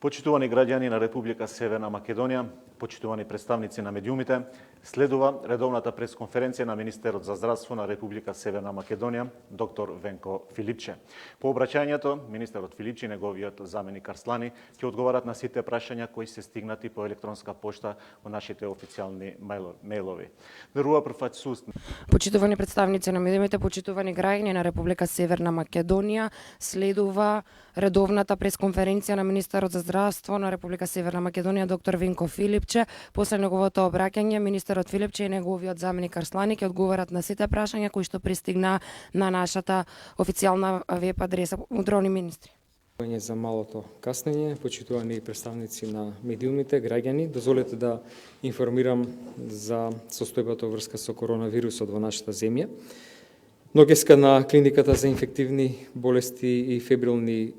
Почитувани граѓани на Република Северна Македонија, почитувани представници на медиумите, следува редовната пресконференција на Министерот за здравство на Република Северна Македонија, доктор Венко Филипче. По обраќањето, министерот Филипче и неговиот заменик Арслани ќе одговарат на сите прашања кои се стигнати по електронска пошта во нашите официјални мејлови. Почитувани представници на медиумите, почитувани граѓани на Република Северна Македонија, следува редовната пресконференција на Министерот за здравство на Република Северна Македонија, доктор Венко Филипче. После неговото обраќање, министерот Филипче и неговиот заменик Арслани ќе одговарат на сите прашања кои што пристигна на нашата официјална веб адреса. Мудрони министри. За малото каснење, почитувани представници на медиумите, граѓани, дозволете да информирам за состојбата врска со коронавирусот во нашата земја. Ноќеска на клиниката за инфективни болести и фебрилни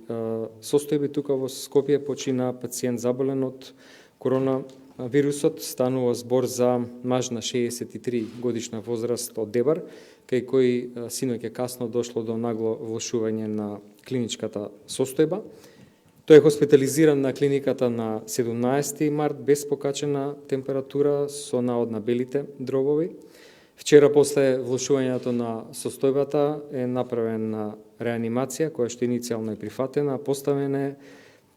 состојби тука во Скопје почина пациент заболен од коронавирусот. Станува збор за маж на 63 годишна возраст од Дебар, кај кој синоќа касно дошло до нагло влошување на клиничката состојба. Тој е хоспитализиран на клиниката на 17 март без покачена температура со наод на белите дробови. Вчера после влошувањето на состојбата е направена реанимација која што иницијално е прифатена, поставен е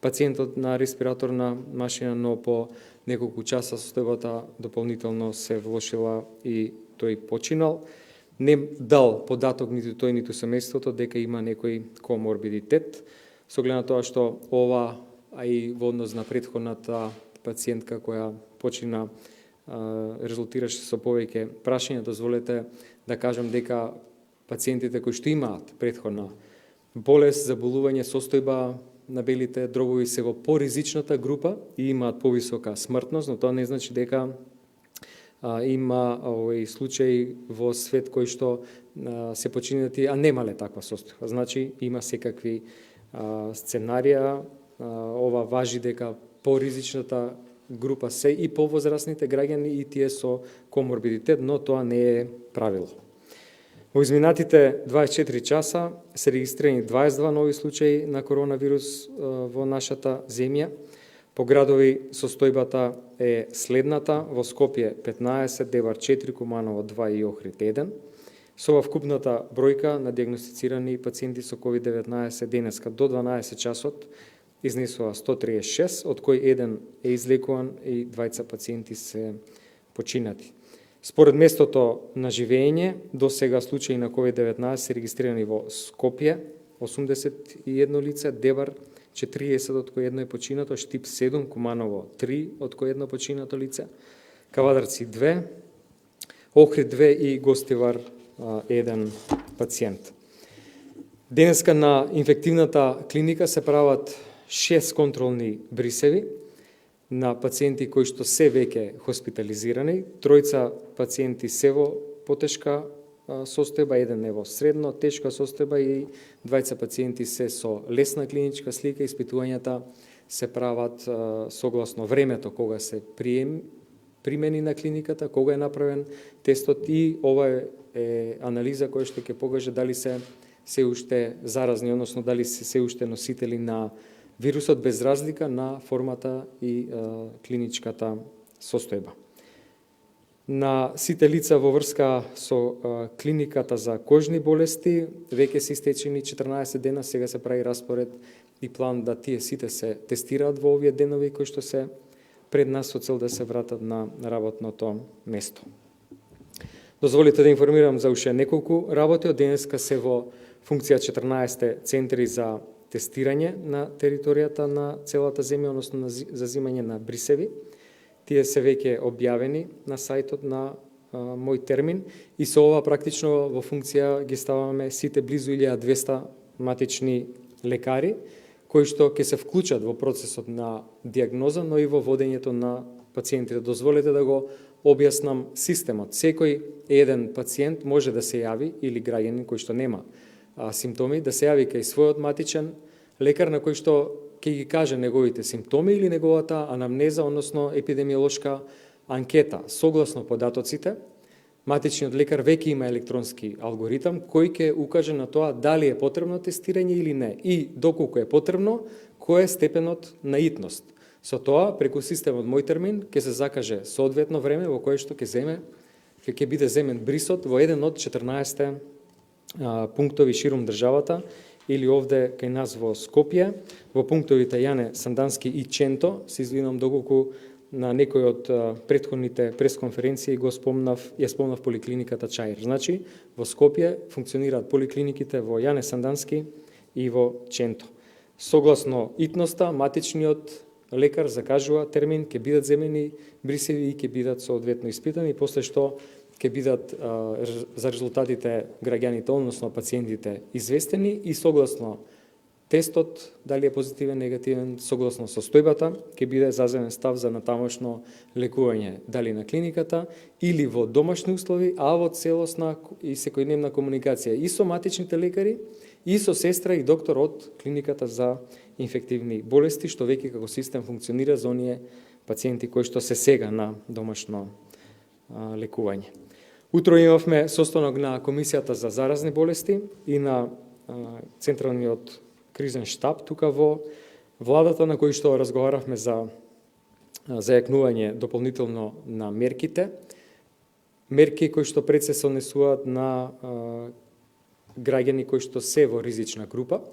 пациентот на респираторна машина, но по неколку часа состојбата дополнително се влошила и тој починал. Не дал податок ниту тој, ниту семејството дека има некој коморбидитет, со глед на тоа што ова, а и во однос на претходната пациентка која почина, резултираше со повеќе прашања. Дозволете да кажам дека пациентите кои што имаат претходна болест, заболување, состојба на белите дробови се во поризичната група и имаат повисока смртност, но тоа не значи дека има овој случај во свет кој што се починати, а немале таква состојба. Значи има секакви сценарија. Ова важи дека поризичната група се и повозрастните граѓани и тие со коморбидитет, но тоа не е правило. Во изминатите 24 часа се регистрирани 22 нови случаи на коронавирус во нашата земја. По градови состојбата е следната: во Скопје 15, Дебар 4, Куманово 2 и Охрид 1. Со ова вкупната бројка на диагностицирани пациенти со COVID-19 денеска до 12 часот изнесува 136, од кој еден е излекуван и двајца пациенти се починати. Според местото на живење, до сега случаи на COVID-19 се регистрирани во Скопје 81 лице, Дебар 40, од кој едно е починато, Штип 7, Куманово 3, од кој едно починато лице, Кавадарци 2, Охрид 2 и Гостивар 1 пациент. Денеска на инфективната клиника се прават 6 контролни брисеви на пациенти кои што се веќе хоспитализирани, 3 пациенти се во потешка состојба, еден е во средно тешка состојба и 2 пациенти се со лесна клиничка слика. Испитувањата се прават согласно времето кога се примени на клиниката, кога е направен тестот, и ова е анализа која што ќе покаже дали се уште заразни, односно дали се уште носители на вирусот, без разлика на формата и клиничката состојба. На сите лица во врска со клиниката за кожни болести веќе се истечени 14 дена, сега се прави распоред и план да тие сите се тестираат во овие денови кои што се пред нас со цел да се вратат на работното место. Дозволите да информирам за уште неколку работи. Од денеска се во функција 14 центри за тестирање на територијата на целата земја, односно за земање на брисеви. Тие се веќе објавени на сајтот на Мој термин и со ова практично во функција ги ставаме сите близу 1200 матични лекари кои што ќе се вклучат во процесот на диагноза, но и во водењето на пациентите. Дозволете да го објаснам системот. Секој еден пациент може да се јави, или граѓанин кој што нема симптоми, да се јави кај својот матичен лекар на кој што ќе ги каже неговите симптоми или неговата анамнеза, односно епидемиолошка анкета. Согласно податоците, матичниот лекар веќе има електронски алгоритам кој ќе укаже на тоа дали е потребно тестирање или не и доколку е потребно, кој е степенот на итност. Со тоа, преку системот Мој термин, ќе се закаже соодветно време во кое што ќе биде земен брисот во еден од 14 пунктови ширум државата, или овде кај нас во Скопје, во пунктовите Јане Сандански и Ченто, се извинувам доколку на некој од претходните пресконференции ја спомнав поликлиниката Чаир. Значи, во Скопје функционираат поликлиниките во Јане Сандански и во Ченто. Согласно итноста, матичниот лекар закажува термин, ќе бидат земени брисеви и ќе бидат соодветно испитани, после што ќе бидат за резултатите граѓаните, односно пациентите, известени и согласно тестот, дали е позитивен, негативен, согласно состојбата, ќе биде заземен став за натамошно лекување, дали на клиниката или во домашни услови, а во целосна и секојдневна комуникација и со матичните лекари, и со сестра и доктор од клиниката за инфективни болести, што веќе како систем функционира за оние пациенти кои што се сега на домашно лекување. Утро имавме состанок на Комисијата за заразни болести и на Централниот кризен штаб тука во владата, на кој што разговаравме за зајакнување дополнително на мерките, мерки кои што пред се се однесуваат на граѓани кои што се во ризична група,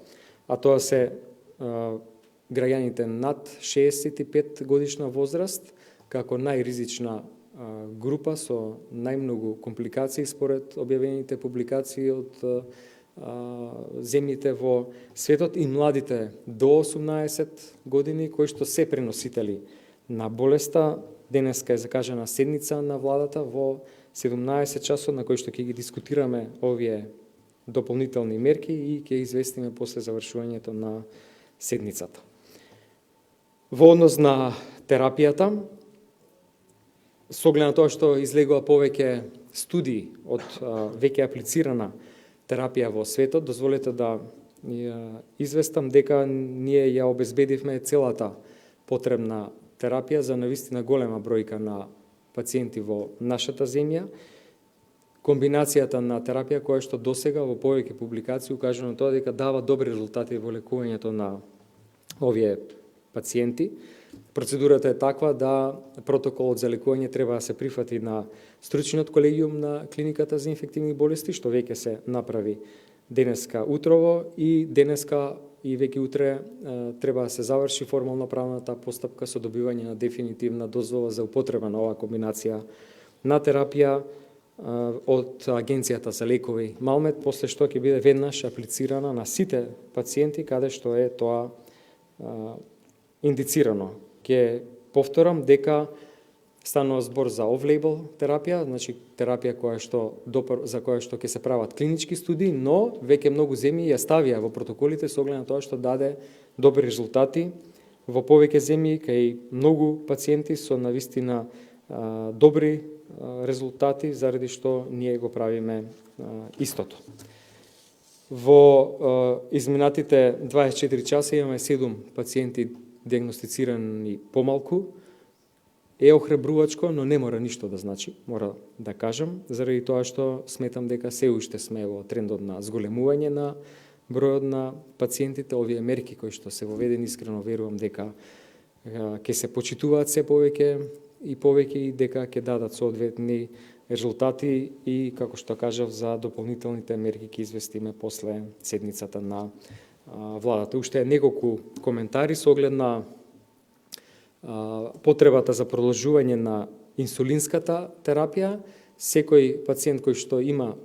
а тоа се граѓаните над 65 годишна возраст, како најризична група со најмногу компликации според објавените публикации од земјите во светот и младите до 18 години кои што се преносители на болеста. Денеска е закажана седница на владата во 17 часот на кој што ќе ги дискутираме овие дополнителни мерки и ќе известиме после завршувањето на седницата. Во однос на терапијата, со оглед на тоа што излегува повеќе студии од веќе аплицирана терапија во светот, дозволете да известам дека ние ја обезбедивме целата потребна терапија за навистина голема бројка на пациенти во нашата земја. Комбинацијата на терапија која што досега во повеќе публикации укажува на тоа дека дава добри резултати во лекувањето на овие пациенти. Процедурата е таква да протоколот за лекување треба да се прифати на стручниот колегиум на клиниката за инфективни болести, што веќе се направи денеска утрово и денеска и веќе утре треба да се заврши формално правната постапка со добивање на дефинитивна дозвола за употреба на оваа комбинација на терапија од Агенцијата за лекови Малмед, после што ќе биде веднаш аплицирана на сите пациенти каде што е тоа индицирано. Ке повторам дека станува збор за оф-лейбл терапија, значи терапија за која што ќе се прават клинички студии, но веќе многу земји ја ставија во протоколите со оглед на тоа што даде добри резултати во повеќе земји кај многу пациенти со навистина добри резултати, заради што ние го правиме истото. Во изминатите 24 часа имаме 7 пациенти диагностицирани помалку. Е охрабрувачко, но не мора ништо да значи, мора да кажам, заради тоа што сметам дека се уште сме во трендот на зголемување на бројот на пациентите. Овие мерки кои што се воведени, искрено верувам дека ќе се почитуваат се повеќе и дека ќе дадат соодветни резултати и, како што кажав, за дополнителните мерки ќе известиме после седницата на владата. Уште неколку коментари со оглед на потребата за продолжување на инсулинската терапија. Секој пациент кој што има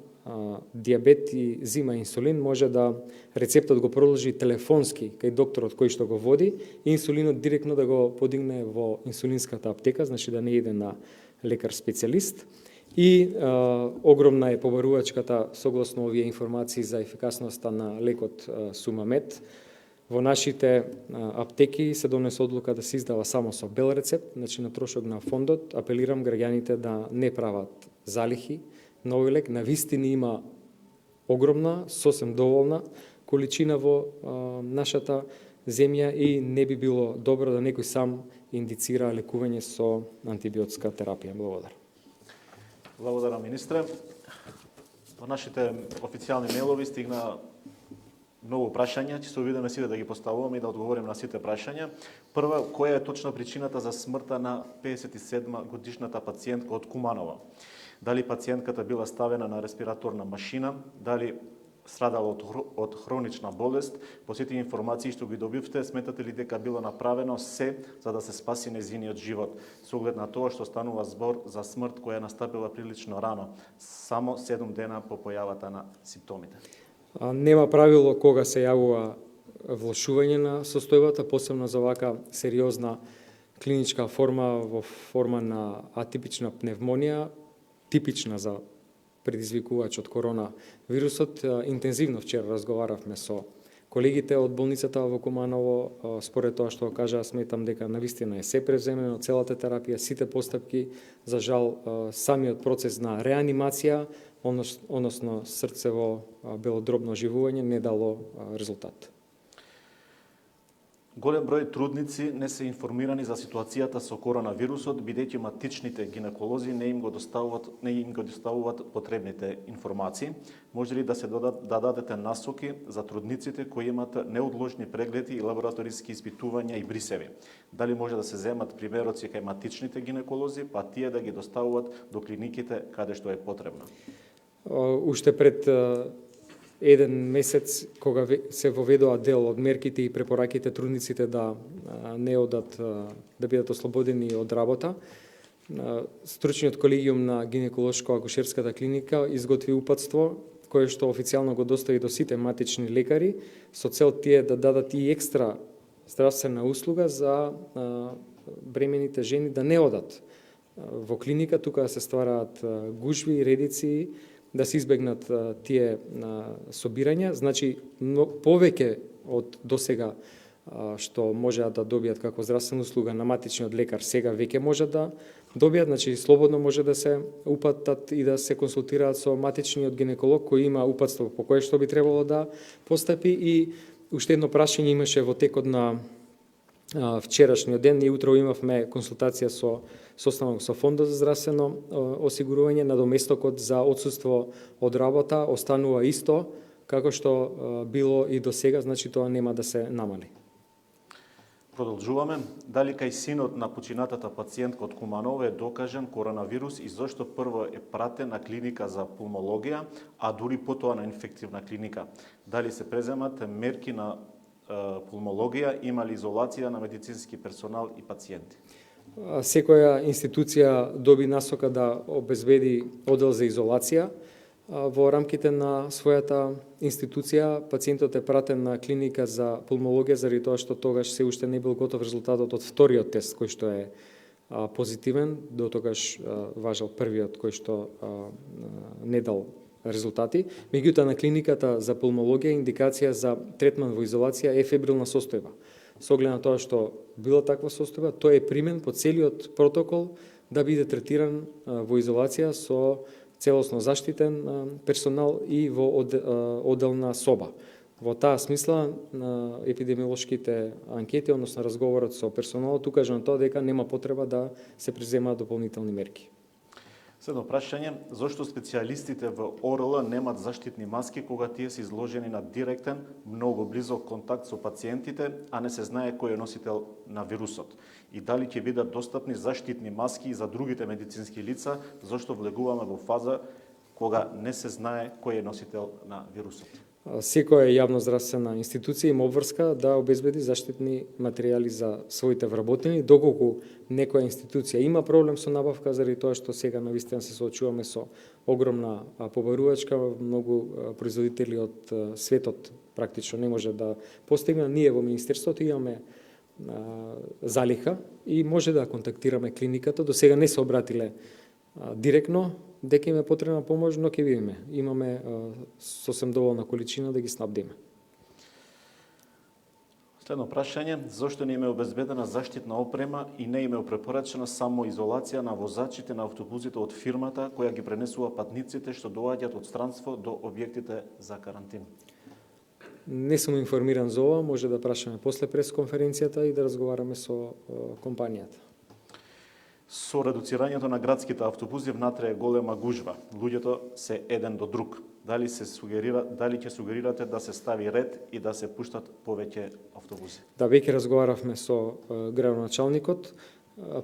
диабет и зима инсулин може да рецептот го продолжи телефонски кај докторот кој што го води и инсулинот директно да го подигне во инсулинската аптека, значи да не иде на лекар специјалист. И огромна е побарувачката согласно овие информации за ефикасноста на лекот Сумамед. Во нашите аптеки се донесе одлука да се издава само со бел рецепт, значи на трошок на фондот. Апелирам граѓаните да не прават залихи на овој лек. Навистина има огромна, сосем доволна количина во нашата земја и не би било добро да некој сам индицира лекување со антибиотска терапија. Благодарам. Благодарам, министре. Во нашите официјални мејлови стигна многу прашања, ќе се обидеме сите да ги поставуваме и да одговориме на сите прашања. Прва, која е точно причината за смртта на 57 годишната пациентка од Куманово? Дали пациентката била ставена на респираторна машина, дали страдала од хронична болест? По сите информации што ги добивте, сметате ли дека било направено се за да се спаси нејзиниот живот? Со оглед на тоа што станува збор за смрт која настапила прилично рано, само 7 дена по појавата на симптомите. Нема правило кога се јавува влошување на состојбата, посебно за вака сериозна клиничка форма во форма на атипична пневмонија, типична за предизвикувач од коронавирусот. Интензивно вчера разговаравме со колегите од болницата во Куманово. Според тоа што кажа, сметам дека навистина е се превземено, целата терапија, сите постапки. За жал, самиот процес на реанимација, односно срцево белодробно оживување, не дало резултат. Голем број трудници не се информирани за ситуацијата со коронавирусот, бидејќи матичните гинеколози не им го доставуваат потребните информации. Може ли да се дадете насоки за трудниците кои имат неодложни прегледи и лабораториски испитувања и брисеви? Дали може да се земат примероци кај матичните гинеколози, па тие да ги доставуваат до клиниките каде што е потребно? Уште пред еден месец, кога се воведоа дел од мерките и препораките трудниците да не одат, да бидат ослободени од работа, стручниот колегиум на гинеколошко-акушерската клиника изготви упатство кое што официјално го достави до сите матични лекари со цел тие да дадат и екстра здравствена услуга за бремените жени да не одат во клиника, тука да се ствараат гужви и редици, да се избегнат тие собирања. Значи, повеќе од досега што можеа да добијат како здравствена услуга на матичниот лекар, сега веќе може да добијат, значи слободно може да се упатат и да се консултираат со матичниот гинеколог кој има упатство по кое што би требало да постапи. И уште едно прашање имаше во текот на вчерашниот ден. Ние утро имавме консултација со состанок со Фондот за здравствено осигурување. Надоместокот за отсуство од работа останува исто како што било и до сега, значи тоа нема да се намали. Продолжуваме. Дали кај синот на починатата пациентка од Куманово е докажан коронавирус и зошто прво е пратен на клиника за пулмологија, а дури потоа на инфективна клиника? Дали се преземат мерки на пулмологија, има ли изолација на медицински персонал и пациенти? Секоја институција доби насока да обезбеди одел за изолација. Во рамките на својата институција пациентот е пратен на клиника за пулмологија заради тоа што тогаш се уште не бил готов резултатот од вториот тест кој што е позитивен, до тогаш важел првиот кој што не дал резултати. Меѓутоа на клиниката за пулмологија индикација за третман во изолација е фебрилна состојба. Со оглед на тоа што била таква состојба, тој е примен по целиот протокол да биде третиран во изолација со целосно заштитен персонал и во оделна соба. Во таа смисла епидемиолошките анкети, односно разговорот со персоналот, укажа на тоа дека нема потреба да се преземаат дополнителни мерки. Следно прашање, зошто специјалистите во ОРЛ немат заштитни маски кога тие се изложени на директен, многу близок контакт со пациентите, а не се знае кој е носител на вирусот? И дали ќе бидат достапни заштитни маски и за другите медицински лица, зошто влегуваме во фаза кога не се знае кој е носител на вирусот? Секоја јавноздравствена институција има обврска да обезбеди заштитни материјали за своите вработени. Доколку некоја институција има проблем со набавка, заради тоа што сега навистина се соочуваме со огромна побарувачка, многу производители од светот практично не може да постигне. Ние во Министерството имаме залиха и може да контактираме клиниката. До сега не се обратиле директно дека им е потребна помош, но ќе видиме. Имаме сосем доволна количина да ги снабдиме. Следно прашање, зошто не им е обезбедена заштитна опрема и не им е препорачена само изолација на возачите на автобусите од фирмата која ги пренесува патниците што доаѓаат од странство до објектите за карантин? Не сум информиран за ова, може да прашаме после пресконференцијата и да разговараме со компанијата. Со редуцирањето на градските автобуси внатре е голема гужва. Луѓето се еден до друг. Дали ќе сугерирате да се стави ред и да се пуштат повеќе автобуси? Да, веќе разговаравме со градоначалникот.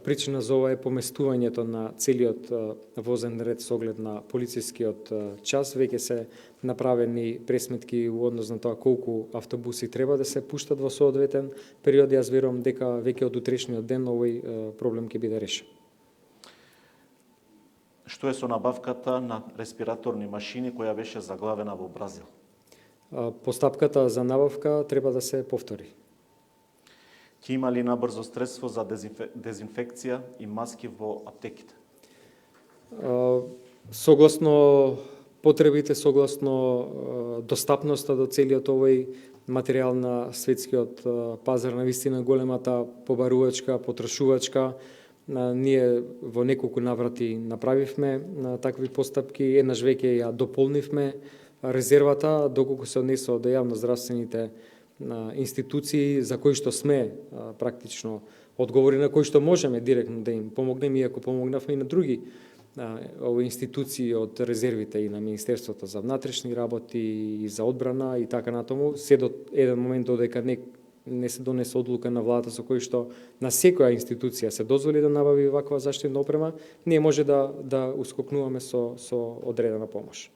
Причина за ова е поместувањето на целиот возен ред со оглед на полицискиот час. Веќе се направени пресметки во однос на тоа колку автобуси треба да се пуштат во соодветен период. Јас верувам дека веќе од утрешниот ден овој проблем ќе биде решен. Што е со набавката на респираторни машини која беше заглавена во Бразил? Постапката за набавка треба да се повтори. Ќе има ли набрзо средство за дезинфекција и маски во аптеките? Согласно потребите, согласно достапноста до целиот овој материјал на светскиот пазар, на вистина големата побарувачка, потрошувачка, ние во неколку наврати направивме такви постапки, еднаш веќе ја дополнивме резервата, доколку се однесува до јавноздравствените институции за кои што сме практично одговори, на кои што можеме директно да им помогнеме, иако помогнавме и на други институции од резервите и на Министерството за внатрешни работи и за одбрана и така натаму, се до еден момент додека не се донесе одлука на владата со кој што на секоја институција се дозволи да набави ваква заштитна опрема, ние може да ускокнуваме со одредена помош.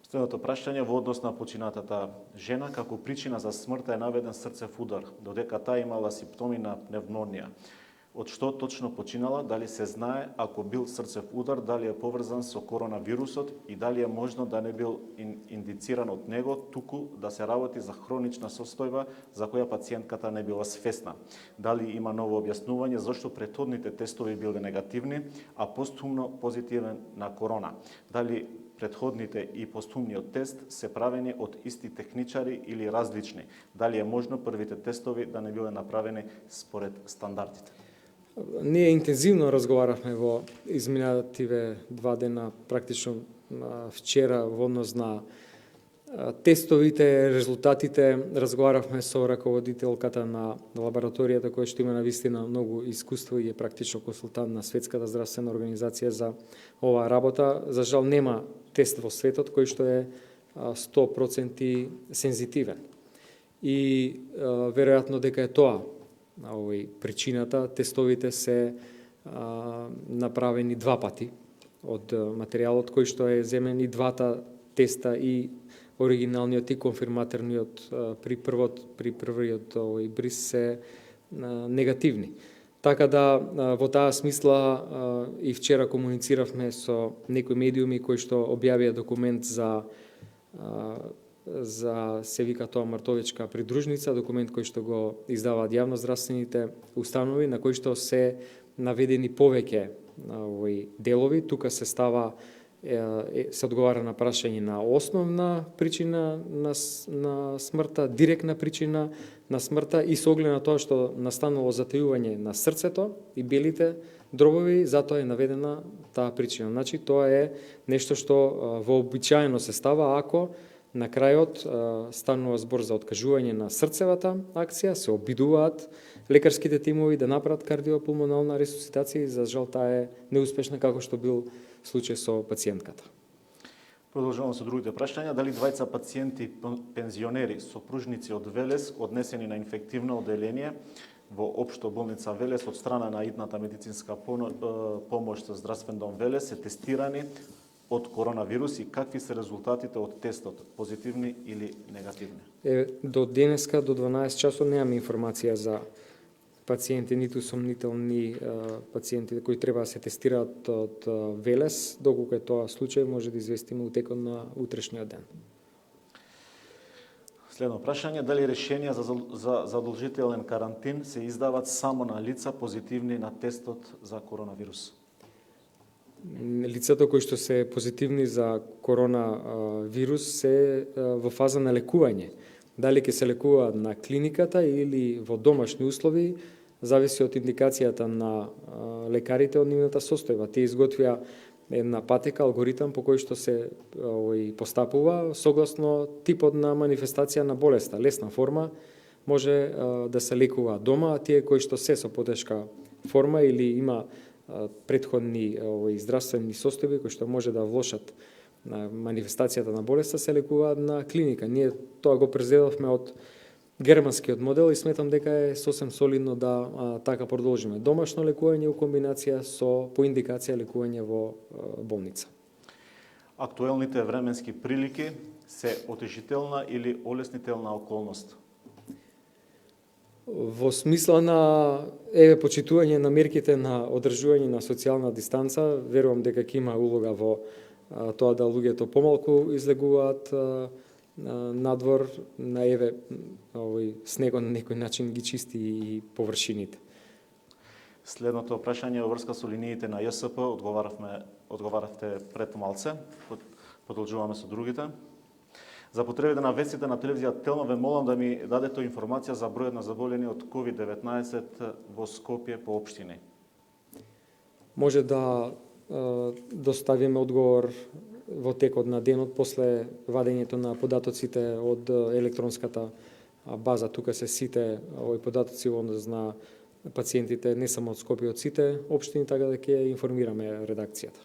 Следното прашање во однос на починатата жена, како причина за смртта е наведен срцев удар, додека таа имала симптоми на пневмонија. Од што точно починала, дали се знае, ако бил срцев удар, дали е поврзан со коронавирусот и дали е можно да не бил индициран од него, туку да се работи за хронична состојба за која пациентката не била свесна. Дали има ново објаснување зашто претходните тестови биле негативни, а постумно позитивен на корона. Дали претходните и постумниот тест се правени од исти техничари или различни? Дали е можно првите тестови да не биле направени според стандардите? Ние интензивно разговаравме во изминативе 2 дена, практично вчера, во однос на тестовите, резултатите. Разговаравме со раководителката на лабораторијата, која што има навистина многу искуство и е практично консултант на Светската здравствена организација за оваа работа. За жал нема тест во светот кој што е 100% сензитивен. И веројатно дека е тоа причината. Тестовите се направени 2 пати од материјалот кој што е земен, и двата теста, и оригиналниот и конфирматорниот при првиот бриз се негативни. Така да во таа смисла и вчера комунициравме со некои медиуми кои што објавија документ за се вика тоа Мартовичка придружница, документ кој што го издаваат јавноздравствените установи, на кој што се наведени повеќе делови. Тука се става се одговара на прашање на основна причина на смртта, директна причина на смртта и со оглед на тоа што настанало затајување на срцето и белите дробови, затоа е наведена таа причина. Значи, тоа е нешто што вообичаено се става ако на крајот станува збор за откажување на срцевата акција, се обидуваат лекарските тимови да направат кардиопулмонална ресусцитација и за жал таа е неуспешна, како што бил случај со пациентката. Продолжувам со другите прашања. Дали двајца пациенти пензионери, сопружници од Велес, однесени на инфективно оделение во општо болница Велес од страна на идната медицинска помош со здравствен дом Велес, се тестирани од коронавирус и какви се резултатите од тестот, позитивни или негативни? До денеска, до 12 часот, немаме информација за пациенти, ниту сомнителни пациенти кои треба да се тестираат од Велес. Доколку е тоа случај, може да известиме утекот на утрешниот ден. Следно прашање, дали решенија за задолжителен карантин се издават само на лица позитивни на тестот за коронавирус? Лицата кои што се позитивни за коронавирус се во фаза на лекување. Дали ќе се лекуваат на клиниката или во домашни услови, зависи од индикацијата на лекарите од нивната состојба. Тие изготвија една патека, алгоритам по кој што се постапува согласно типот на манифестација на болеста. Лесна форма може да се лекува дома, а тие кои што се со потешка форма или има претходни здравствени состојби кои што може да влошат на манифестацијата на болеста, се лекуваат на клиника. Ние тоа го презедовме од германскиот модел и сметам дека е сосем солидно да така продолжиме. Домашно лекување у комбинација со по индикација лекување во болница. Актуелните временски прилики се отежителна или олеснителна околност? Во смисла на почитување на мерките на одржување на социјална дистанца, верувам дека ќе има улога во тоа да луѓето помалку излегуваат надвор, на снегот на некој начин ги чисти и површините. Следното прашање во врска со линиите на ЈСП одговаравте пред малце. Продолжуваме со другите. За потребите на вестите на телевизија Телма ве молам да ми дадете информација за бројот на заболени од COVID-19 во Скопје по општини. Може да доставиме одговор во текот на денот после вадењето на податоците од електронската база. Тука се сите овои податоци во однос на пациентите не само од Скопје, од сите општини, така да ќе информираме редакцијата.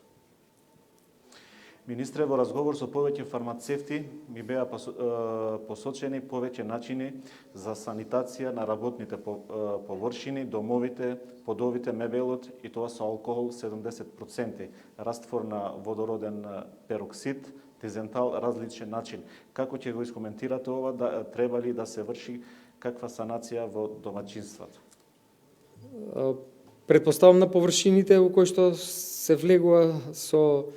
Министре, во разговор со повеќе фармацевти ми беа посочени повеќе начини за санитација на работните површини, домовите, подовите, мебелот и тоа со алкохол 70%, раствор на водороден пероксид, дезентал, различен начин. Како ќе го искоментирате ова, треба ли да се врши каква санација во домаќинствата? Предпоставам на површините во кои што се влегува со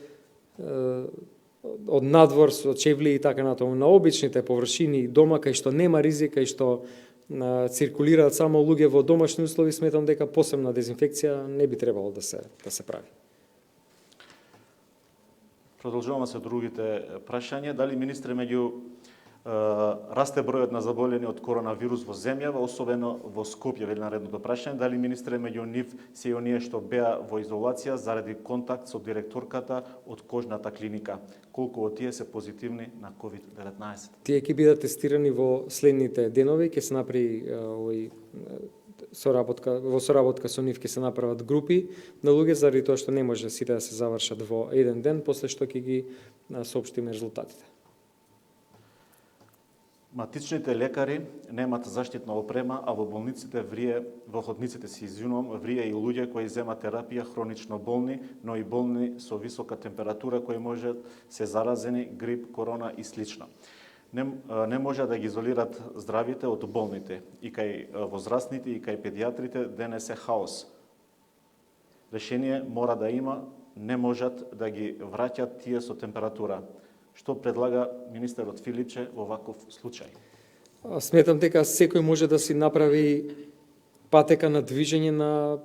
од надвор со чевли и така натаму, на обичните површини дома кај што нема ризик, кај што циркулираат само луѓе во домашни услови, сметам дека посебна дезинфекција не би требало да се прави. Продолжуваме со другите прашања. Дали, министре, меѓу расте бројот на заболени од коронавирус во земјава, особено во Скопје, вели наредното прашање. Дали, министре, меѓу нив се и оние што беа во изолација заради контакт со директорката од кожната клиника? Колку од тие се позитивни на COVID-19? Тие ќе бидат тестирани во следните денови, ќе се направи во соработка со нив ќе се направат групи на луѓе, заради тоа што не може сите да се завршат во еден ден, после што ќе ги соопштиме резултатите. Матичните лекари немат заштитна опрема, а во болниците врие, во ходниците врие и луѓе кои земат терапија хронично болни, но и болни со висока температура кои може се заразени, грип, корона и слично. Не може да ги изолират здравите од болните. И кај возрастните, и кај педиатрите денес е хаос. Решение мора да има, не можат да ги враќат тие со температура. Што предлага министерот Филипче во ваков случај? Сметам дека секој може да си направи патека на движење на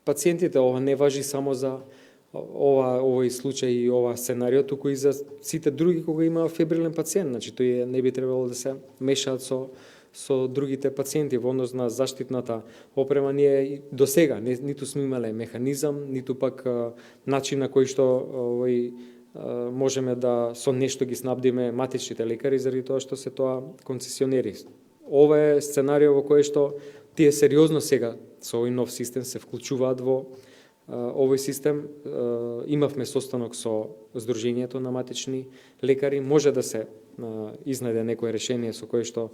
пациентите. Ова не важи само за овој случај и ова сценарио, туку и за сите други кога има фебрилен пациент. Значи, тој не би требало да се мешаат со другите пациенти во однос на заштитната опрема. Ние до сега ниту сме имале механизам, ниту пак начин на кој што можеме да со нешто ги снабдиме матичните лекари, заради тоа што се тоа концесионери. Ова е сценарио во кое што тие сериозно сега со овој нов систем се вклучуваат во овој систем. Имавме состанок со Сдруженијето на матични лекари. Може да се изнајде некое решение со кое што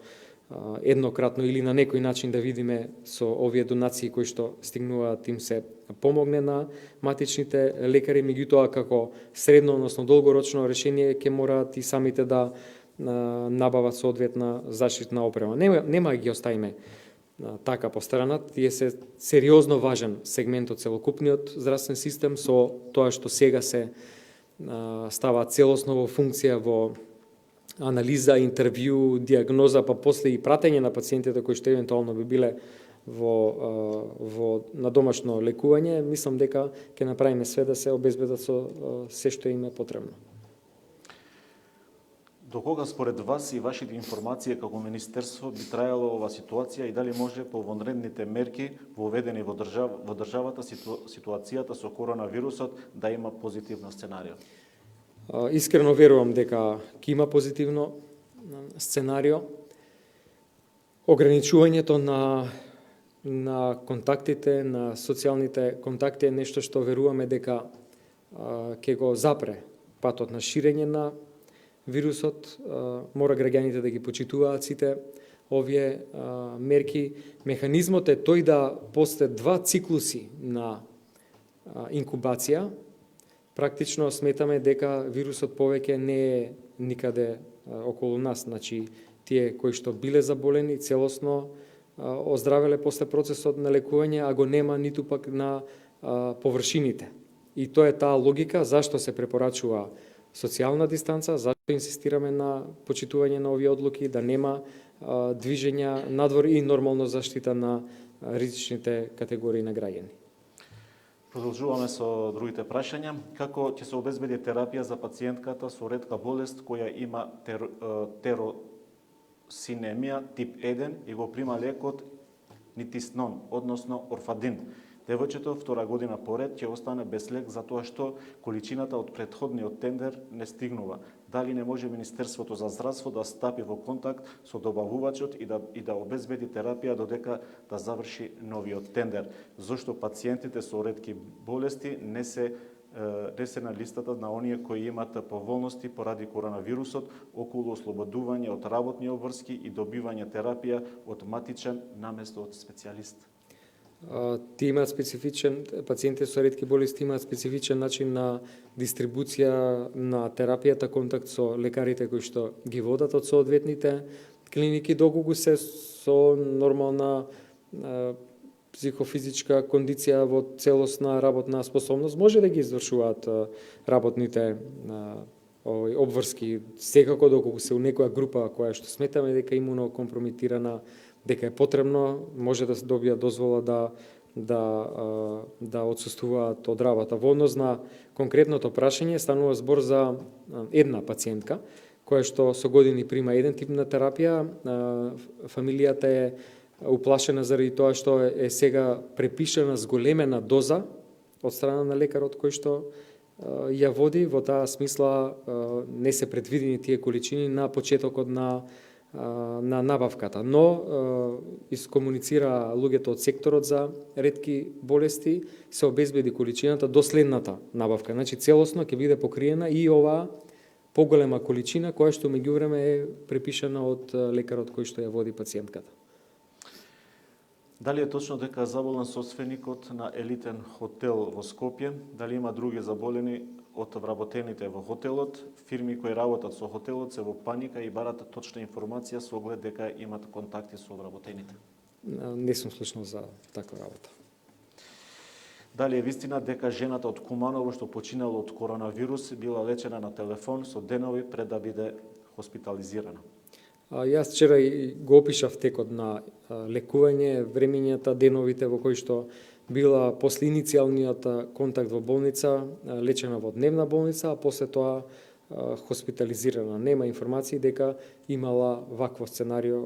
еднократно или на некој начин да видиме со овие донации кои што стигнуваат им се помогне на матичните лекари, меѓутоа како средно, односно долгорочно решение ќе мораат и самите да набават соодветна заштитна опрема. Нема ги оставиме така по страна, тие се сериозно важен сегмент од целокупниот здравствен систем, со тоа што сега се става целосно во функција во анализа, интервју, диагноза, па после и пратење на пациентите кои што евентуално би биле на домашно лекување. Мислам дека ќе направиме све да се обезбедат со се што им е потребно. До кога според вас и вашите информации како министерство би трајало ова ситуација и дали може по вонредните мерки воведени во државата ситуацијата со коронавирусот да има позитивно сценарио? Искрено верувам дека ќе има позитивно сценарио. Ограничувањето на на контактите, на социјалните контакти е нешто што веруваме дека ќе го запре патот на ширење на вирусот. Мора граѓаните да ги почитуваат сите овие мерки. Механизмот е тој да после 2 циклуси на инкубација, практично сметаме дека вирусот повеќе не е никаде околу нас. Значи, тие кои што биле заболени целосно оздравеле после процесот на лекување, а го нема ниту пак на површините. И тоа е таа логика зашто се препорачува социјална дистанца, зашто инсистираме на почитување на овие одлуки, да нема движења надвор и нормално заштита на ризичните категории на граѓани. Продолжуваме со другите прашања. Како ќе се обезбеди терапија за пациентката со ретка болест која има теросинемија тип 1 и го прима лекот нитиснон, односно орфадин? Девојчето втора година поред ќе остане без лек затоа што количината од претходниот тендер не стигнува. Дали не може Министерството за здравство да стапи во контакт со добавувачот и да обезбеди терапија додека да заврши новиот тендер? Зошто пациентите со ретки болести не се на листата на оние кои имат поволности поради коронавирусот околу ослободување од работни обврски и добивање терапија од матичен наместо од специјалист? Тие имаат специфичен, пациентите со ретки болести имаат специфичен начин на дистрибуција на терапијата, контакт со лекарите кои што ги водат од соодветните клиники, доколку се со нормална психофизичка кондиција во целосна работна способност може да ги извршуваат работните обврски, секако доколку се у некоја група која што сметаме дека е имунокомпромитирана, дека е потребно, може да се добија дозвола да отсуствуваат од работа. Во однос на конкретното прашање станува збор за една пациентка која што со години прима еден тип на терапија. Фамилијата е уплашена заради тоа што е сега препишана зголемена доза од страна на лекарот кој што ја води. Во таа смисла не се предвидени тие количини на почетокот на набавката, но искомуницира луѓето од секторот за ретки болести, се обезбеди количината до следната набавка. Значи целосно ќе биде покриена и оваа поголема количина која што меѓувреме е препишана од лекарот кој што ја води пациентката. Дали е точно дека заболен собственикот на елитен хотел во Скопје? Дали има други заболени од вработените во хотелот? Фирми кои работат со хотелот се во паника и барат точна информација со оглед дека имат контакти со вработените. Не сум слушнал за таква работа. Дали е вистина дека жената од Куманово што починала од коронавирус била лечена на телефон со денови пред да биде хоспитализирана? Јас вчера го опишав текот на лекување, времењата, деновите во кои што била после иницијалниот контакт во болница, лечена во дневна болница, а после тоа хоспитализирана. Нема информации дека имала вакво сценарио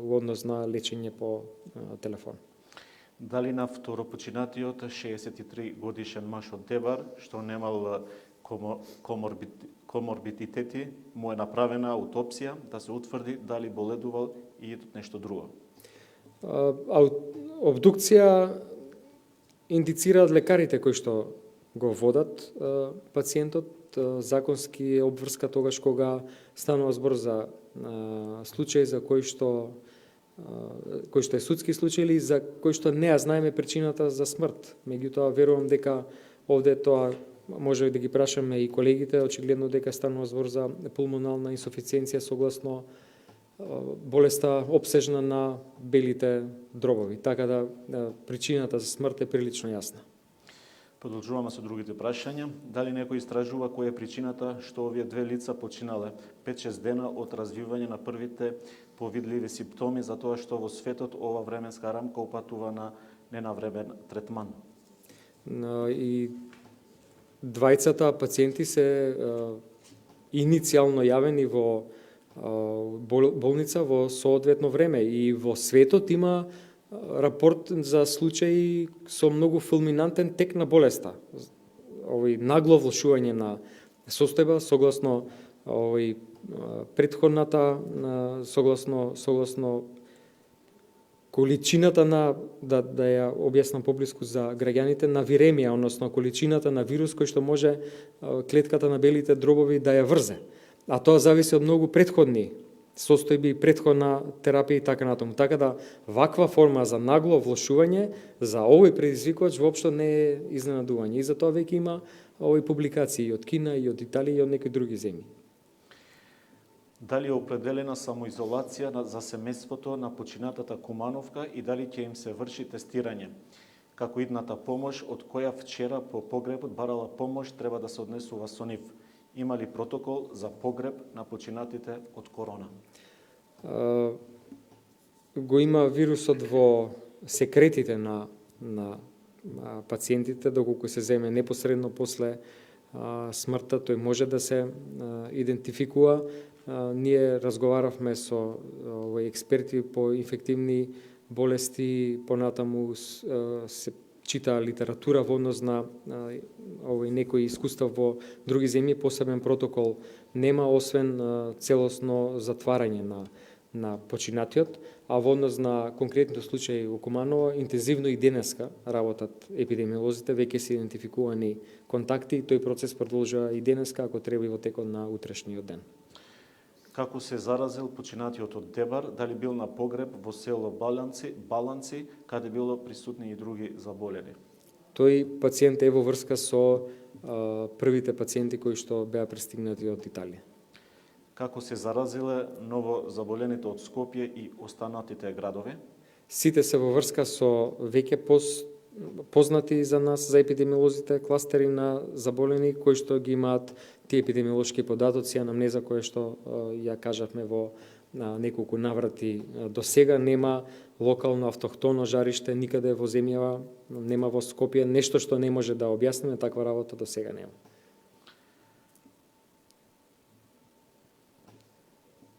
во однос на лечење по телефон. Дали на второпочинатиот 63 годишен маж од Дебар, што немал коморбидитети, му е направена аутопсија да се утврди дали боледувал и нешто друго? Обдукција индицираат лекарите кои што го водат пациентот. Законски обврска тогаш кога станува збор за случај за кој што е судски случај или за кој што не ја знаеме причината за смрт. Меѓутоа верувам дека овде тоа може да ги прашаме и колегите, очигледно дека станува збор за пулмонална инсуфициенција согласно болеста обсежна на белите дробови. Така да причината за смрт е прилично јасна. Продолжуваме со другите прашања. Дали некој истражува која е причината што овие две лица починале 5-6 дена од развивање на првите повидливи симптоми за тоа што во светот ова временска рамка упатува на ненавремен третман? И двајцата пациенти се иницијално јавени во болница во соодветно време и во светот има рапорт за случаи со многу фулминантен тек на болеста. Овој нагло влошување на состојба согласно овој предходната согласно количината на да ја објаснам поблиску за граѓаните на виремија, односно количината на вирус кој што може клетката на белите дробови да ја врзе. А тоа зависи од многу претходни состојби, претходна терапија и така натаму. Така да ваква форма за нагло влошување за овој предизвикувач воопшто не е изненадување. И затоа веќе има овој публикации и од Кина, и од Италија, и од некои други земји. Дали е определена самоизолација за семејството на починатата Кумановка и дали ќе им се врши тестирање? Како идната помош од која вчера по погребот барала помош треба да се однесува со нив? Има ли протокол за погреб на починатите од корона? Го има вирусот во секретите на пациентите, доколку се земе непосредно после смртта, тој може да се идентификува. Ние разговаравме со експерти по инфективни болести, понатаму се чита литература во однос на некои искуства во други земји. Посебен протокол нема, освен целосно затварање на починатиот, а во однос на конкретните случаи во Куманово, интензивно и денеска работат епидемиолозите, веќе се идентификувани контакти и тој процес продолжува и денеска, ако треба и во текот на утрешниот ден. Како се заразил починатиот од Дебар, дали бил на погреб во село Баланци, каде било присутни и други заболени? Тој пациент е во врска со првите пациенти кои што беа пристигнати од Италија. Како се заразиле ново заболените од Скопје и останатите градови? Сите се во врска со веќе познати за нас, за епидемиолозите, кластери на заболени кои што ги имаат тие епидемиолошки податоци, анамнеза која што ја кажавме во неколку наврати до сега. Нема локално автохтоно жариште никаде во земјава, нема во Скопје, нешто што не може да објасниме, таква работа до сега нема.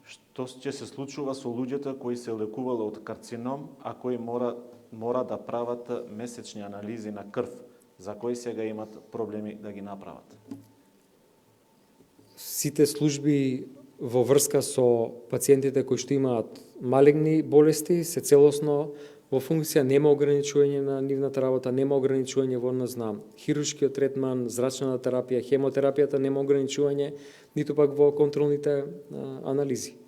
Што ќе се случува со луѓето кои се лекувале од карцином, а кои мора да прават месечни анализи на крв, за кои сега имат проблеми да ги направат? Сите служби во врска со пациентите кои што имаат малигни болести се целосно во функција, нема ограничување на нивната работа, нема ограничување во однос на хируршкиот третман, зрачната терапија, хемотерапијата, нема ограничување, ниту пак во контролните анализи.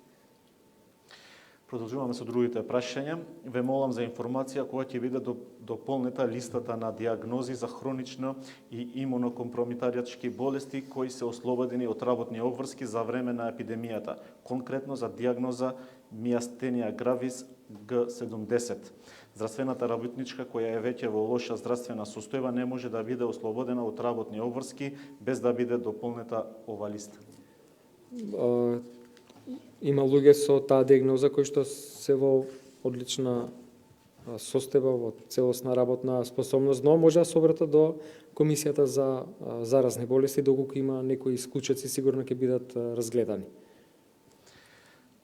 Продолжуваме со другите прашања. Ве молам за информација кога ќе биде дополнета листата на диагнози за хронично и имунокомпромитарички болести кои се ослободени од работни обврски за време на епидемијата, конкретно за диагноза миастенија гравис Г70. Здравствената работничка која е веќе во лоша здравствена состојба не може да биде ослободена од работни обврски без да биде дополнета ова листа. Има луѓе со таа диагноза кои што се во одлична состојба, во целосна работна способност, но може да се обратат до Комисијата за заразни болести, доколку има некои исклучоци, сигурно ќе бидат разгледани.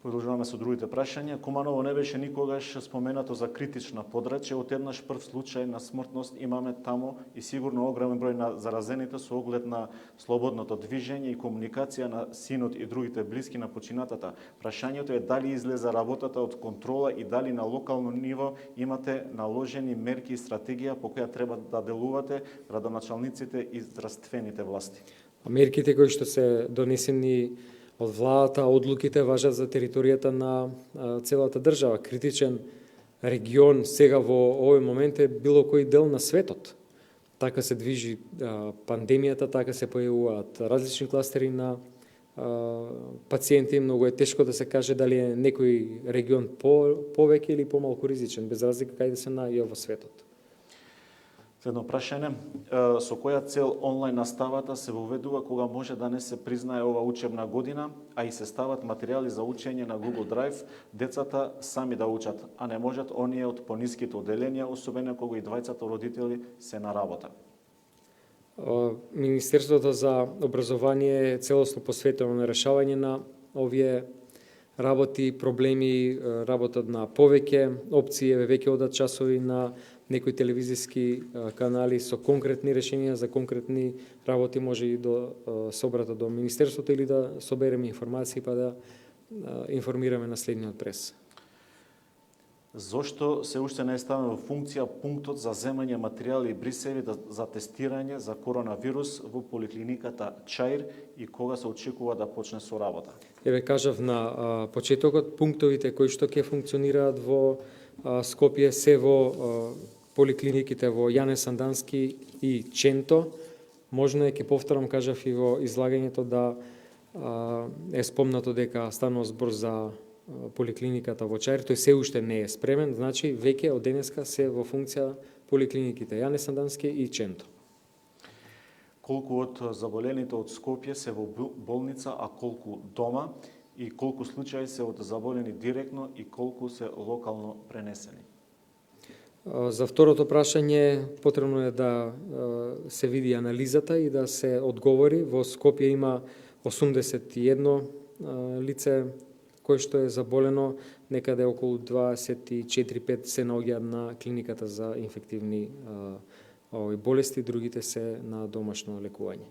Продолжуваме со другите прашања. Куманово не беше никогаш споменато за критична подрачја, од еднаш прв случај на смртност имаме таму и сигурно огромен број на заразените со оглед на слободното движење и комуникација на синот и другите блиски на починатата. Прашањето е дали излеза работата од контрола и дали на локално ниво имате наложени мерки и стратегија по која треба да делувате градоначалниците и здравствените власти. Мерките кои што се донесени од владата, одлуките важат за територијата на целата држава. Критичен регион сега во овој момент е било кој дел на светот. Така се движи пандемијата, така се појавуваат различни кластери на пациенти. Многу е тешко да се каже дали е некој регион повеќе или помалку ризичен, без разлика кај да се наоѓа во светот. Едно прашање, со која цел онлайн наставата се воведува кога може да не се признае ова учебна година, а и се стават материјали за учење на Google Drive, децата сами да учат, а не можат оние од пониските оделенија, особено кога и двајцата родители се на работа. Министерството за образование е целосно посветено на решавање на овие работи, проблеми, работат на повеќе опции, веќе одат часови на некои телевизиски канали со конкретни решенија за конкретни работи, може и да се обрата до Министерството или да собереме информации па да информираме на следниот прес. Зошто се уште не е ставен во функција пунктот за земање материјали и брисеви за тестирање за коронавирус во поликлиниката Чаир и кога се очекува да почне со работа? Еве кажав на почетокот, пунктовите кои што ќе функционираат во Скопје се во поликлиниките во Јане Сандански и Ченто. Можно е, ќе повторам, кажав и во излагањето, да е спомнато дека станува збор за поликлиниката во Чаир, тој се уште не е спремен, значи веќе од денеска се во функција поликлиниките Јане Сандански и Ченто. Колку од заболените од Скопје се во болница, а колку дома, и колку случаи се од заболени директно и колку се локално пренесени? За второто прашање потребно е да се види анализата и да се одговори. Во Скопје има 81 лице кое што е заболено, некаде околу 24-5 се наоѓаат на клиниката за инфективни болести, другите се на домашно лекување.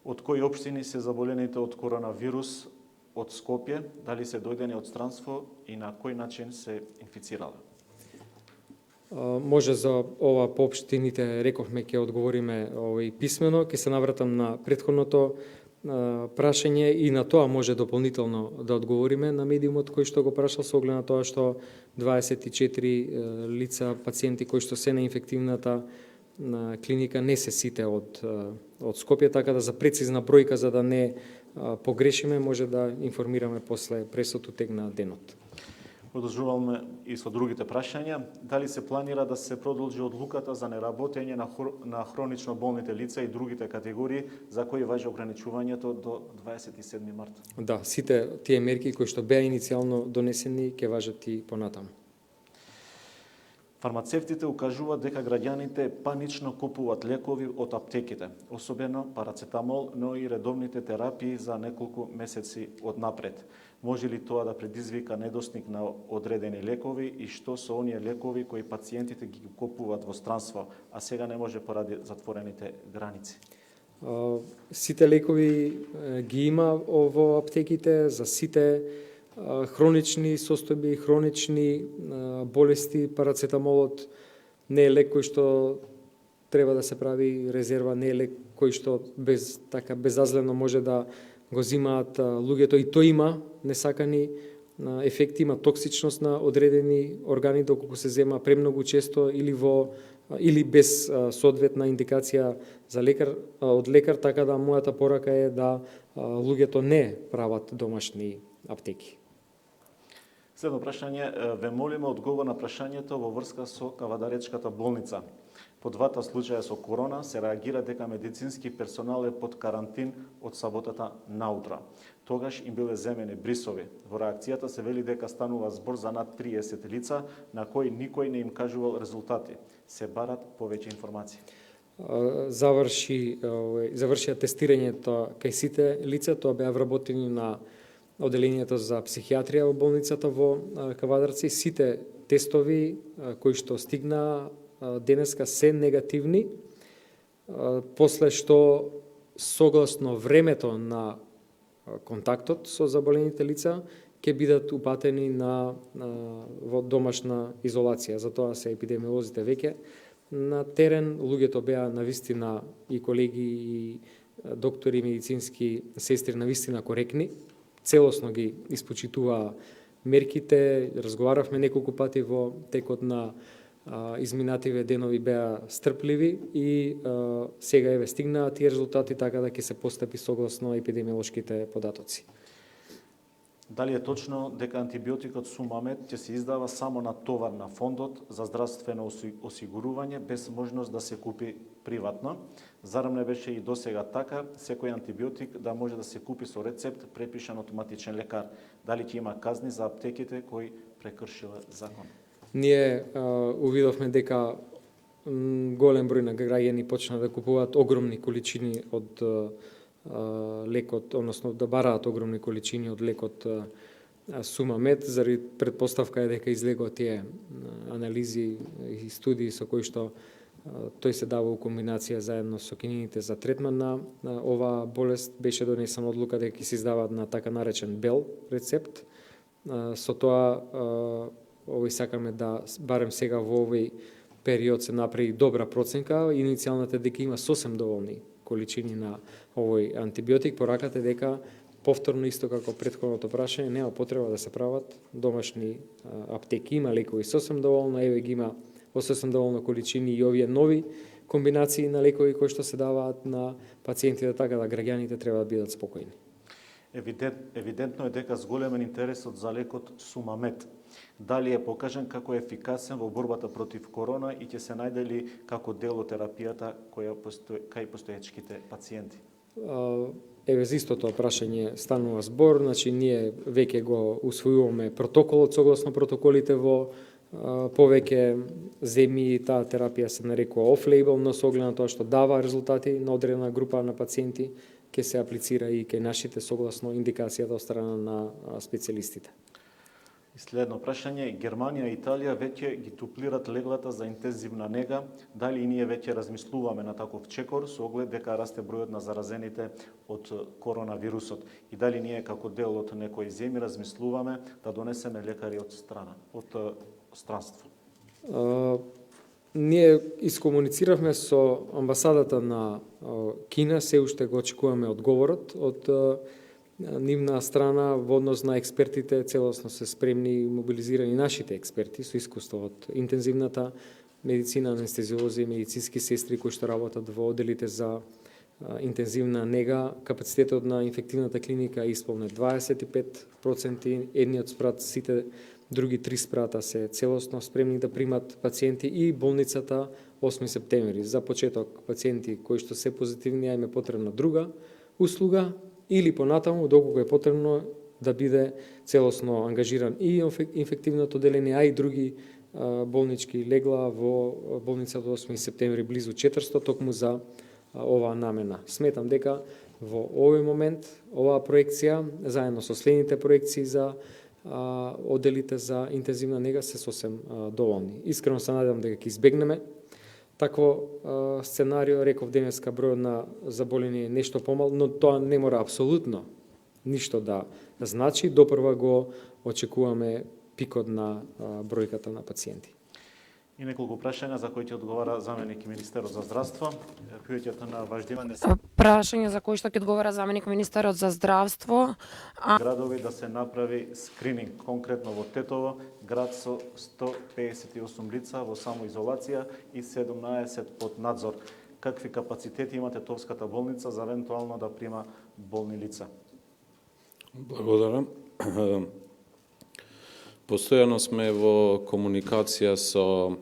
Од кои општини се заболените од коронавирус од Скопје, дали се дојдени од странство и на кој начин се инфицирале? Може за ова по општините рековме ќе одговориме писмено, ќе се навратам на претходното прашање и на тоа може дополнително да одговориме на медиумот кој што го прашал, со оглед на тоа што 24 лица пациенти кои што се на инфективната клиника не се сите од Скопје, така да за прецизна бројка за да не погрешиме може да информираме после пресот тек на денот. Продолжуваме и со другите прашања. Дали се планира да се продолжи одлуката за неработење на хронично болните лица и другите категории за кои важи ограничувањето до 27 март? Да, сите тие мерки кои што беа иницијално донесени ќе важат и понатаму. Фармацевтите укажуваат дека граѓаните панично купуваат лекови од аптеките, особено парацетамол, но и редовните терапии за неколку месеци однапред. Може ли тоа да предизвика недостиг на одредени лекови и што со оние лекови кои пациентите ги купуваат во странство, а сега не може поради затворените граници? Сите лекови ги има во аптеките за сите хронични состојби, хронични болести. Парацетамолот не е лек кој што треба да се прави резерва, не е лек кој што безазлено може да го зимаат луѓето, и тој има несакани ефекти, има токсичност на одредени органи доколку се зема премногу често или без соодветна индикација за од лекар, така да мојата порака е да луѓето не прават домашни аптеки. Следно прашање, ве молиме одговор на прашањето во врска со Кавадаречката болница. По двата случаја со корона се реагира дека медицински персонал е под карантин од саботата наутра. Тогаш им биле земени брисови. Во реакцијата се вели дека станува збор за над 30 лица на кои никој не им кажувал резултати. Се барат повеќе информации. Завршија тестирањето кај сите лица, тоа беа вработени на оделението за психијатрија во болницата во Кавадарци. Сите тестови кои што стигнаа денеска се негативни, после што согласно времето на контактот со заболените лица ќе бидат упатени во домашна изолација. Затоа се епидемиолозите веќе на терен, луѓето беа навистина и колеги и доктори, медицински сестри навистина коректни, целосно ги испочитуваа мерките, разговаравме неколку пати во текот на изминативе денови, беа стрпливи и сега еве стигнаа тие резултати, така да ќе се постапи согласно епидемиолошките податоци. Дали е точно дека антибиотикот Сумамед ќе се издава само на товар на фондот за здравствено осигурување без можност да се купи приватно? Зарем не беше и досега така, секој антибиотик да може да се купи со рецепт препишан од матичен лекар? Дали ќе има казни за аптеките кои прекршиле закон? Ние увидовме дека голем број на граѓани почна да купуваат огромни количини од лекот, односно да бараат огромни количини од лекот Сумамед, заради предпоставка е дека излегоа тие анализи и студии со кои што тој се дава у комбинација заедно со кинините за третман на оваа болест. Беше донесена одлука дека се издаваат на така наречен бел рецепт. Со тоа овој сакаме да барем сега во овој период се направи добра проценка. Иницијалната е дека има сосем доволни количини на овој антибиотик. Пораката е дека повторно исто како претходното прашање нема потреба да се прават домашни аптеки. Има лекови сосем доволно, еве ги има во сосем доволно количини и овие нови комбинации на лекови кои што се даваат на пациентите, така да граѓаните треба да бидат спокојни. Евидентно е дека зголемен интересот за лекот Сумамет. Дали е покажан како ефикасен во борбата против корона и ќе се најде ли како дел од терапијата кај постоечките пациенти? Еве за истото прашање станува збор, значи ние веќе го усвојуваме протоколот согласно протоколите во повеќе земји. Таа терапија се нарекува off-label, но со оглед на тоа што дава резултати на одредена група на пациенти, ќе се аплицира и кај нашите согласно индикацијата од страна на специјалистите. И следно прашање, Германија и Италија веќе ги дуплират леглата за интензивна нега. Дали и ние веќе размислуваме на таков чекор со оглед дека расте бројот на заразените од коронавирусот? И дали ние како дел од некои земји размислуваме да донесеме лекари од странство? Ние искомунициравме со амбасадата на Кина, се уште го очекуваме одговорот од нивна страна во однос на експертите. Целосно се спремни и мобилизирани нашите експерти со искуство од интензивната медицина, анестезиолози и медицински сестри кои што работат во оделите за интензивна нега. Капацитетот на инфективната клиника е исполнет 25%, едниот спрат, сите други 3 спрата се целосно спремни да примат пациенти и болницата 8 септември. За почеток пациенти кои што се позитивни, им е потребна друга услуга или понатаму доколку е потребно да биде целосно ангажиран и инфективното оделение, а и други болнички легла во болницата 8 септември, близу 400 токму за оваа намена. Сметам дека во овој момент оваа проекција заедно со следните проекции за оделите за интензивна нега се сосем доволни. Искрено се надевам дека ќе избегнеме такво сценарио. Реков денеска бројот на заболени е нешто помал, но тоа не мора апсолутно ништо да значи. Допрва го очекуваме пикот на бројката на пациенти. И неколку прашања за кои ќе одговара заменик министерот за здравство. Приоритетот на важдиване Прашање за кои што ќе одговара заменик министерот за здравство. Градови да се направи скрининг, конкретно во Тетово, град со 158 лица во самоизолација и 17 под надзор. Какви капацитети има Тетовската болница за евентуално да прима болни лица? Благодарам. Постојано сме во комуникација со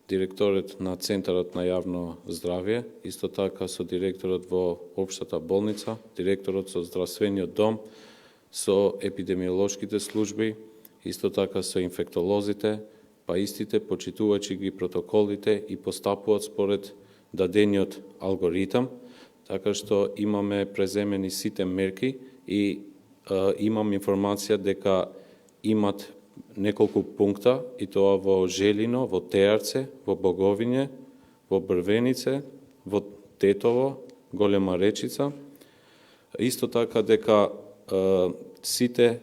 директорот на Центарот на јавно здравје, исто така со директорот во Општата болница, директорот со здравствениот дом, со епидемиолошките служби, исто така со инфектолозите, па истите почитувачи ги протоколите и постапуваат според дадениот алгоритам, така што имаме преземени сите мерки и имам информација дека имат неколку пункта, и тоа во Желино, во Теарце, во Боговиње, во Брвенице, во Тетово, Голема Речица. Исто така дека сите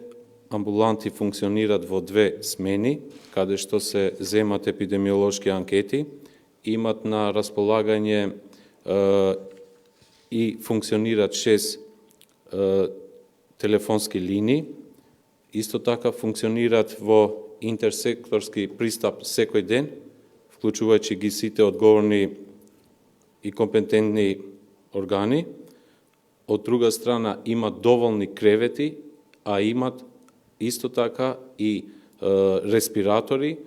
амбуланти функционират во 2 смени, каде што се земат епидемиолошки анкети, имат на располагање и функционират 6 телефонски линии. Исто така функционираат во интерсекторски пристап секој ден, вклучувајќи ги сите одговорни и компетентни органи. Од друга страна имат доволни кревети, а имат исто така и респиратори,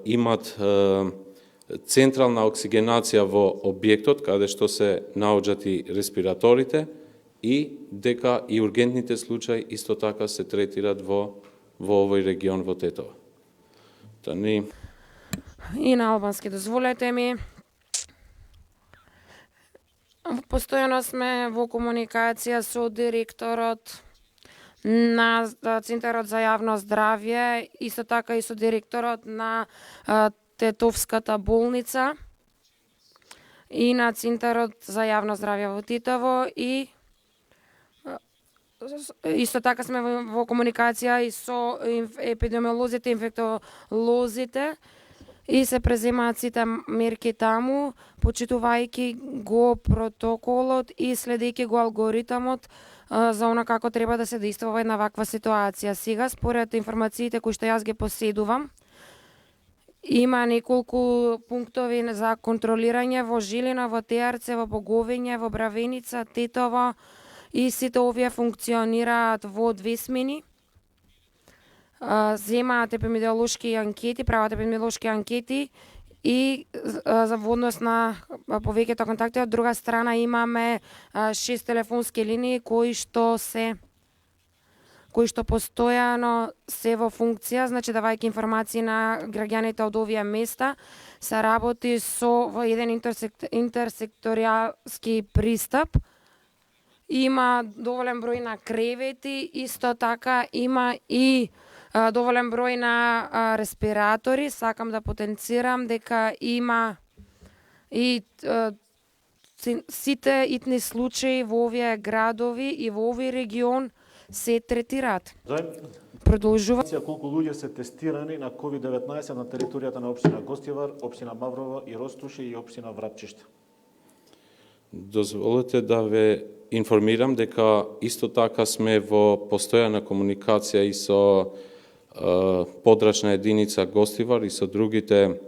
имат централна оксигенација во објектот, каде што се наоѓаат и респираторите, и дека и ургентните случаи исто така се третират во овој регион во Тетово. И на албански дозволете ми. Постојано сме во комуникација со директорот на Центарот за јавно здравје, исто така и со директорот на Тетовската болница и на Центарот за јавно здравје во Тетово и исто така сме во комуникација и со епидемиолозите, инфектолозите и се преземаат сите мерки таму, почитувајќи го протоколот и следејќи го алгоритамот за она како треба да се действува во една ваква ситуација. Сега, според информациите кои што јас ги поседувам, има неколку пунктови за контролирање во Жилина, во Теарце, во Боговиње, во Бравеница, Тетово и сите овие функционираат во 2 смени. Земаат епидемиолошки анкети, прават епидемиолошки анкети и за однос на повеќето контакти. Од друга страна имаме 6 телефонски линии кои што постојано се во функција, значи давајќи информации на граѓаните од овие места. Се работи со еден интерсекторијалски пристап. Има доволен број на кревети, исто така има и доволен број на респиратори. Сакам да потенцирам дека има и сите итни случаи во овие градови и во овој регион се третираат. Продолжува. Колку луѓе се тестирани на COVID-19 на територијата на општина Гостивар, општина Маврова и Ростуши и општина Врапчиште? Дозволете да ве информирам дека исто така сме во постојана комуникација и со подрачна единица Гостивар и со другите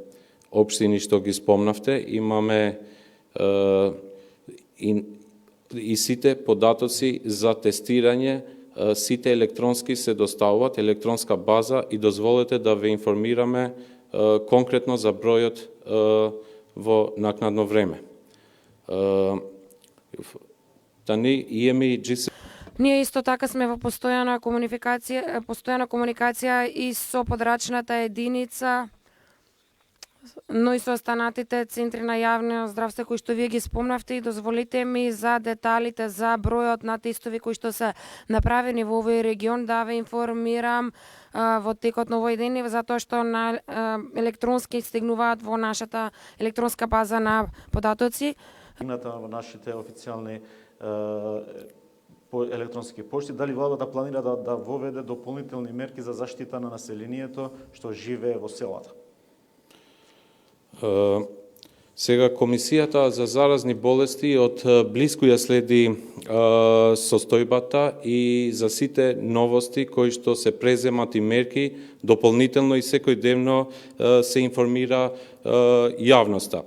општини што ги спомнавте. Имаме и сите податоци за тестирање, сите електронски се доставуваат, електронска база, и дозволете да ве информираме конкретно за бројот во накнадно време. Ние исто така сме во постојана комуникација и со подрачната единица, но и со останатите центри на јавно здравство кои што вие ги спомнавте, и дозволите ми за деталите за бројот на тестови кои што се направени во овој регион да ве информирам во текот на овој ден, затоа што на електронски стигнуваат во нашата електронска база на податоци. Во нашите официјални електронски пошти, дали владата планира да воведе дополнителни мерки за заштита на населението што живее во селата? Сега Комисијата за заразни болести од близко ја следи состојбата и за сите новости кои што се преземат и мерки дополнително, и секојдневно се информира јавноста.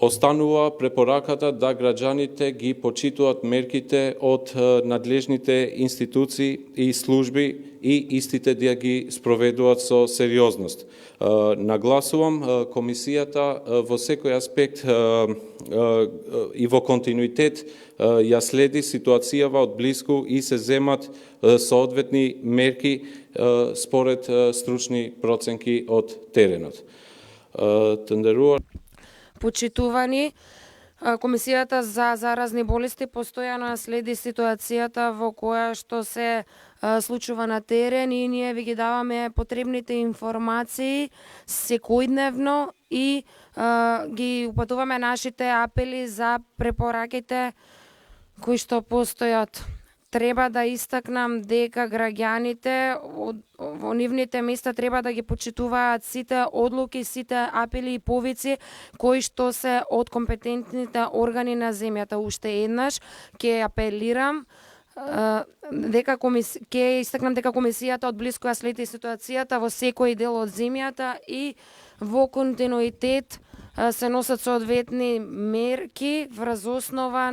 Останува препораката да граѓаните ги почитуваат мерките од надлежните институции и служби и истите да ги спроведуваат со сериозност. Нагласувам, Комисијата во секој аспект и во континуитет ја следи ситуацијава од близко и се земат соодветни мерки според стручни проценки од теренот. Почитувани, Комисијата за заразни болести постојано следи ситуацијата во која што се случува на терен, и ние ви ги даваме потребните информации секојдневно и ги упатуваме нашите апели за препораките кои што постојат. Треба да истакнам дека граѓаните во нивните места треба да ги почитуваат сите одлуки, сите апели и повици кои што се од компетентните органи на земјата. Уште еднаш ќе апелирам ќе истакнам дека Комисијата од близко ја следи ситуацијата во секој дел од земјата и во континуитет се носат соодветни мерки врз основа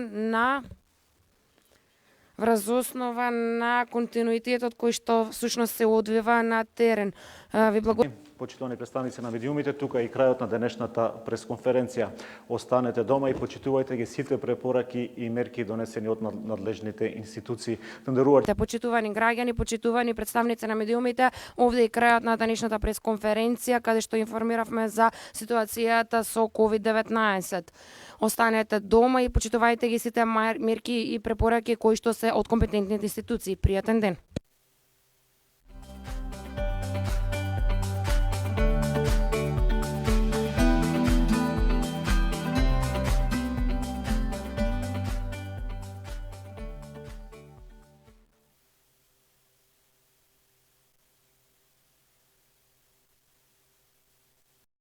на континуитетот кој што всушност се одвива на терен. Ви благодарам. Почитувани представници на медиумите, тука е и крајот на денешната пресконференција. Останете дома и почитувајте ги сите препораки и мерки донесени од надлежните институции. Почитувани граѓани, почитувани представници на медиумите, овде е крајот на денешната пресконференција каде што информиравме за ситуацијата со COVID-19. Останете дома и почитувајте ги сите мерки и препораки кои што се од компетентните институции. Пријатен ден.